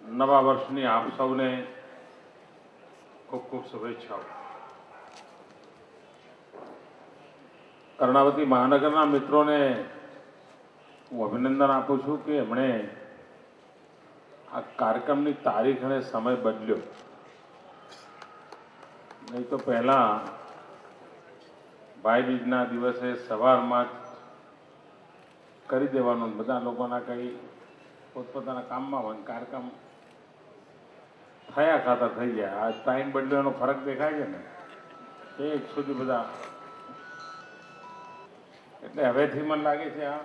નવા વર્ષની આપ સૌને ખૂબ ખૂબ શુભેચ્છાઓ। કર્ણાવતી મહાનગરના મિત્રોને હું અભિનંદન આપું છું કે એમણે આ કાર્યક્રમની તારીખ અને સમય બદલ્યો। નહીં તો પહેલાં ભાઈબીજના દિવસે સવારમાં જ કરી દેવાનું, બધા લોકોના કંઈ પોતપોતાના કામમાં હોય, કાર્યક્રમ થયા ખાતા થઈ જાય। આ ટાઈમ બદલ્યોનો ફરક દેખાય છે ને, એક સુધી બધા, એટલે હવેથી મને લાગે છે આ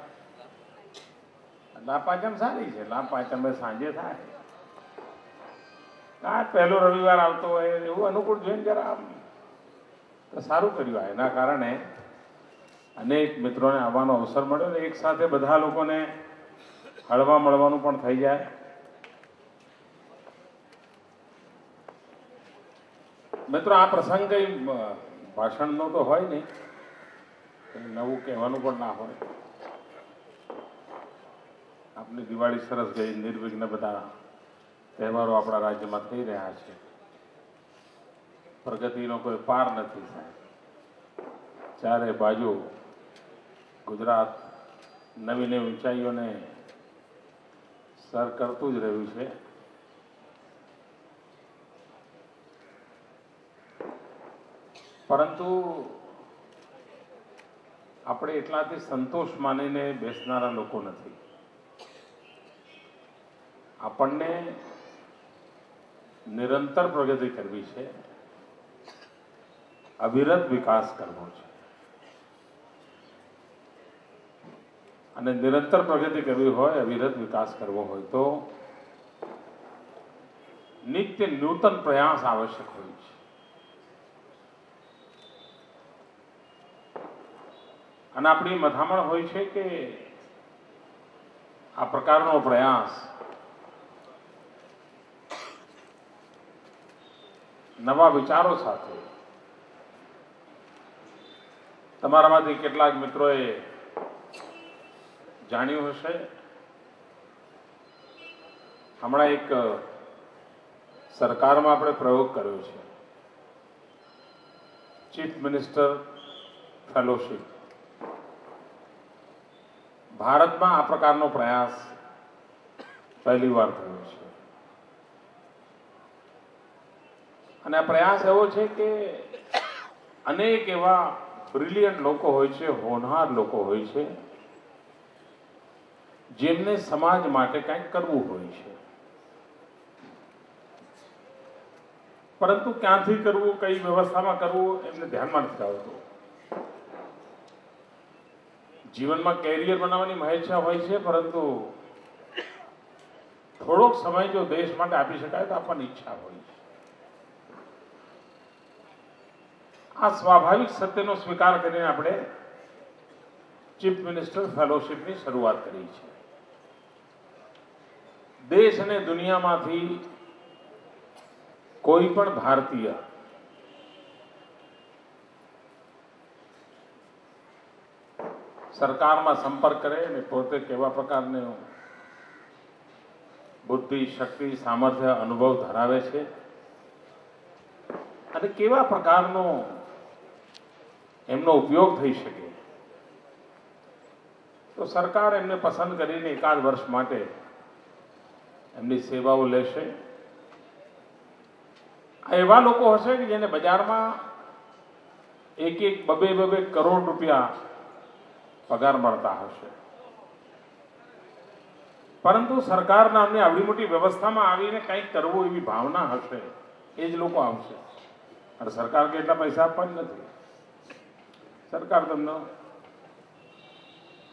લાપાચમ સારી છે। લાપાચમ સાંજે થાય, આ પહેલો રવિવાર આવતો હોય એવું અનુકૂળ જોઈને જરા આમ તો સારું કર્યું। આ એના કારણે અનેક મિત્રોને આવવાનો અવસર મળ્યો ને એક સાથે બધા લોકોને હળવા મળવાનું પણ થઈ જાય। મિત્રો, આ પ્રસંગ કંઈ ભાષણનો તો હોય નહીં, કંઈ નવું કહેવાનું પણ ના હોય। આપણી દિવાળી સરસ ગઈ, નિર્વિઘ્ન બધા તહેવારો આપણા રાજ્યમાં થઈ રહ્યા છે। પ્રગતિનો કોઈ પાર નથી સાહેબ। ચારે બાજુ ગુજરાત નવી નવી ઊંચાઈઓને સર કરતું જ રહ્યું છે। પરંતુ આપણે એટલાથી સંતોષ માનીને બેસનારા લોકો નથી। આપણને નિરંતર પ્રગતિ કરવી છે, અવિરત વિકાસ કરવો છે। અને નિરંતર પ્રગતિ કરવી હોય, અવિરત વિકાસ કરવો હોય તો નિત્ય નૂતન પ્રયાસ આવશ્યક હોય છે। અને આપણી મથામણ હોય છે કે આ પ્રકારનો પ્રયાસ નવા વિચારો સાથે, તમારામાંથી કેટલાક મિત્રોએ જાણ્યું હશે, હમણાં એક સરકારમાં આપણે પ્રયોગ કર્યો છે, ચીફ મિનિસ્ટર ફેલોશિપ। ભારતમાં આ પ્રકારનો પ્રયાસ પહેલી વાર થયો છે। અને આ પ્રયાસ એવો છે કે અનેક એવા બ્રિલિયન્ટ લોકો હોય છે, હોનહાર લોકો હોય છે, જેમને સમાજ માટે કંઈક કરવું હોય છે, પરંતુ ક્યાંથી કરવું, કઈ વ્યવસ્થામાં કરવું એમને ધ્યાનમાં નથી આવતું। જીવનમાં કેરિયર બનાવવાની મહેચ્છા હોય છે, પરંતુ થોડોક સમય જો દેશ માટે આપી શકાય તો આપવાની ઈચ્છા હોય છે। આ સ્વાભાવિક સત્યનો સ્વીકાર કરીને આપણે ચીફ મિનિસ્ટર ફેલોશિપની શરૂઆત કરી છે। દેશ અને દુનિયામાંથી કોઈ પણ ભારતીય સરકારમાં સંપર્ક કરે અને પોતે કેવા પ્રકારનો બુદ્ધિ, શક્તિ, સામર્થ્ય, અનુભવ ધરાવે છે અને કેવા પ્રકારનો એમનો ઉપયોગ થઈ શકે, તો સરકાર એમને પસંદ કરીને એકાદ વર્ષ માટે એમની સેવાઓ લેશે। આ એવા લોકો હશે કે જેને બજારમાં એક બબે કરોડ રૂપિયા પગાર મળતા હશે, પરંતુ સરકાર નામની આવડી મોટી વ્યવસ્થામાં આવીને કંઈક કરવું એવી ભાવના હશે, એ જ લોકો આવશે। અને સરકાર કે એટલા પૈસા આપવા જ નથી, સરકાર તમને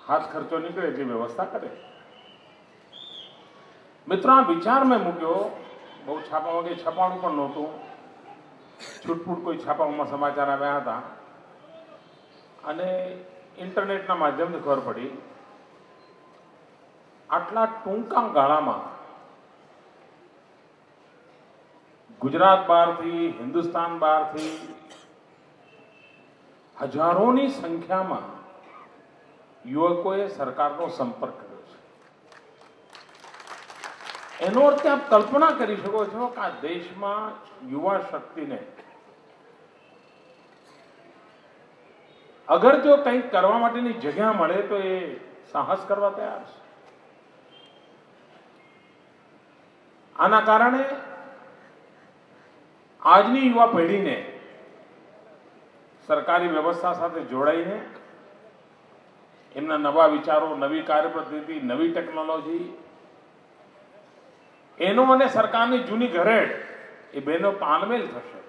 હાથ ખર્ચો નીકળે એટલી વ્યવસ્થા કરે। મિત્રો, આ વિચાર મેં મૂક્યો, બહુ છાપામાં કંઈ છપાણું પણ નહોતું, છૂટપૂટ કોઈ છાપામાં સમાચાર આવ્યા હતા અને ઇન્ટરનેટના માધ્યમથી ખબર પડી, આટલા ટૂંકા ગાળામાં ગુજરાત બહારથી, હિન્દુસ્તાન બહારથી હજારોની સંખ્યામાં યુવકોએ સરકારનો સંપર્ક કર્યો છે। એનો અર્થ આપ કલ્પના કરી શકો છો કે આ દેશમાં યુવા શક્તિને અગર જો કંઈક કરવા માટેની જગ્યા મળે તો એ સાહસ કરવા તૈયાર છે. આના કારણે આજની યુવા પેઢીને સરકારી વ્યવસ્થા સાથે જોડાઈને એમના નવા વિચારો, નવી કાર્યપદ્ધતિ, નવી ટેકનોલોજી એનો અને સરકારની જૂની ઘરેડ એ બેનો તાલમેલ થશે.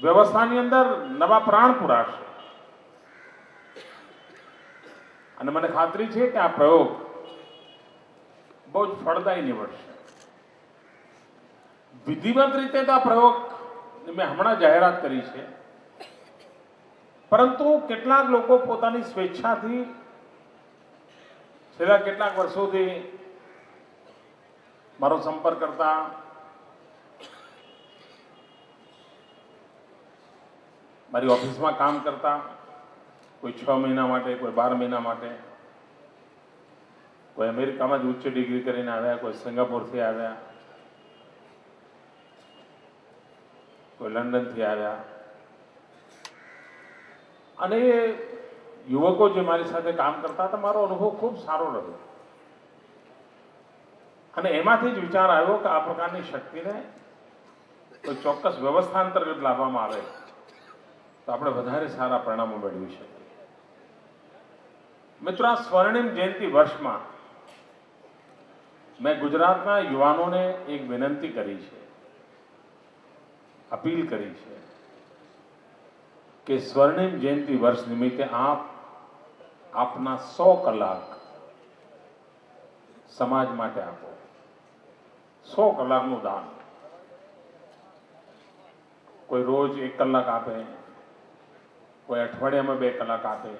વ્યવસ્થાની અંદર નવા પ્રાણ પુરાશે અને મને ખાતરી છે કે આ પ્રયોગ બહુ જ ફળદાયી નીવડશે. વિધિવત રીતે તો આ પ્રયોગ મેં હમણાં જાહેરાત કરી છે, પરંતુ કેટલાક લોકો પોતાની સ્વેચ્છાથી છેલ્લા કેટલાક વર્ષોથી મારો સંપર્ક કરતા, મારી ઓફિસમાં કામ કરતા, કોઈ 6 મહિના માટે, કોઈ 12 મહિના માટે, કોઈ અમેરિકામાં જ ઉચ્ચ ડિગ્રી કરીને આવ્યા, કોઈ સિંગાપોરથી આવ્યા, કોઈ લંડનથી આવ્યા, અને યુવકો જે મારી સાથે કામ કરતા હતા, મારો અનુભવ ખૂબ સારો રહ્યો અને એમાંથી જ વિચાર આવ્યો કે આ પ્રકારની શક્તિને કોઈ ચોક્કસ વ્યવસ્થા અંતર્ગત લાવવામાં આવે તો આપણે વધારે સારા પરિણામો મેળવી શકીએ. મિત્રો, આ સ્વર્ણિમ જયંતિ વર્ષમાં મેં ગુજરાતના યુવાનોને એક વિનંતી કરી છે, અપીલ કરી છે કે સ્વર્ણિમ જયંતિ વર્ષ નિમિત્તે આપના 100 કલાક સમાજ માટે આપો. 100 કલાકનું દાન. કોઈ રોજ 1 કલાક આપે, કોઈ અઠવાડિયામાં 2 કલાક આપે,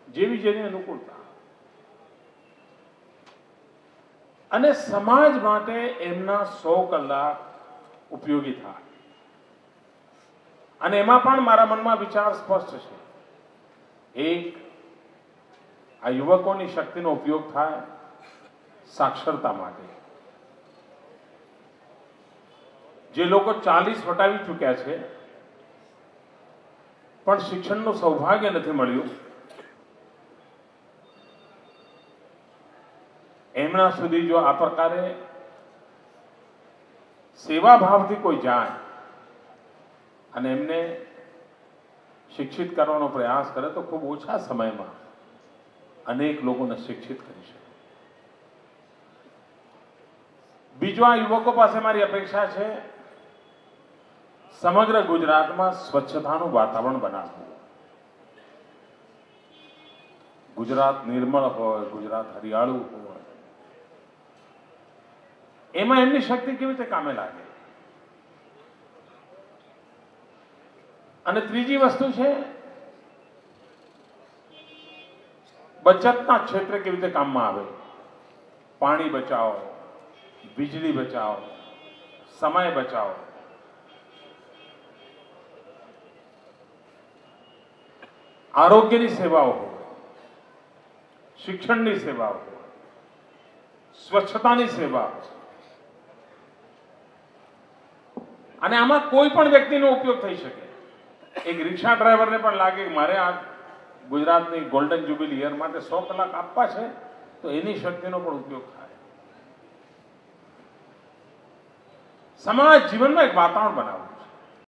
જેવી જેની અનુકૂળતા, અને સમાજ માટે એમના 100 કલાક ઉપયોગી થાય. અને એમાં પણ મારા મનમાં વિચાર સ્પષ્ટ છે. એક, આ યુવકોની શક્તિનો ઉપયોગ થાય સાક્ષરતા માટે. જે લોકો 40 વટાવી ચૂક્યા છે પણ શિક્ષણનું સૌભાગ્ય નથી મળ્યું, એમના સુધી જો આ પ્રકારે સેવાભાવથી કોઈ જાય અને એમને શિક્ષિત કરવાનો પ્રયાસ કરે તો ખૂબ ઓછા સમયમાં અનેક લોકોને શિક્ષિત કરી શકે. બીજો, આ યુવકો પાસે મારી અપેક્ષા છે સમગ્ર ગુજરાતમાં સ્વચ્છતાનું વાતાવરણ બનાવવું. ગુજરાત નિર્મળ હોય, ગુજરાત હરિયાળું હોય, એમાં એમની શક્તિ કેવી રીતે કામે લાગે. અને ત્રીજી વસ્તુ છે બચતના ક્ષેત્રે કેવી રીતે કામમાં આવે. પાણી બચાવો, વીજળી બચાવો, સમય બચાવો. આરોગ્યની સેવાઓ હોય, શિક્ષણની સેવાઓ હોય, સ્વચ્છતાની સેવા, અને આમાં કોઈ પણ વ્યક્તિનો ઉપયોગ થઈ શકે. એક રિક્ષા ડ્રાઈવરને પણ લાગે કે મારે આ ગુજરાતની ગોલ્ડન જ્યુબિલી યર માટે 100 કલાક આપવા છે, તો એની શક્તિનો પણ ઉપયોગ થાય. સમાજ જીવનમાં એક વાતાવરણ બનાવવું.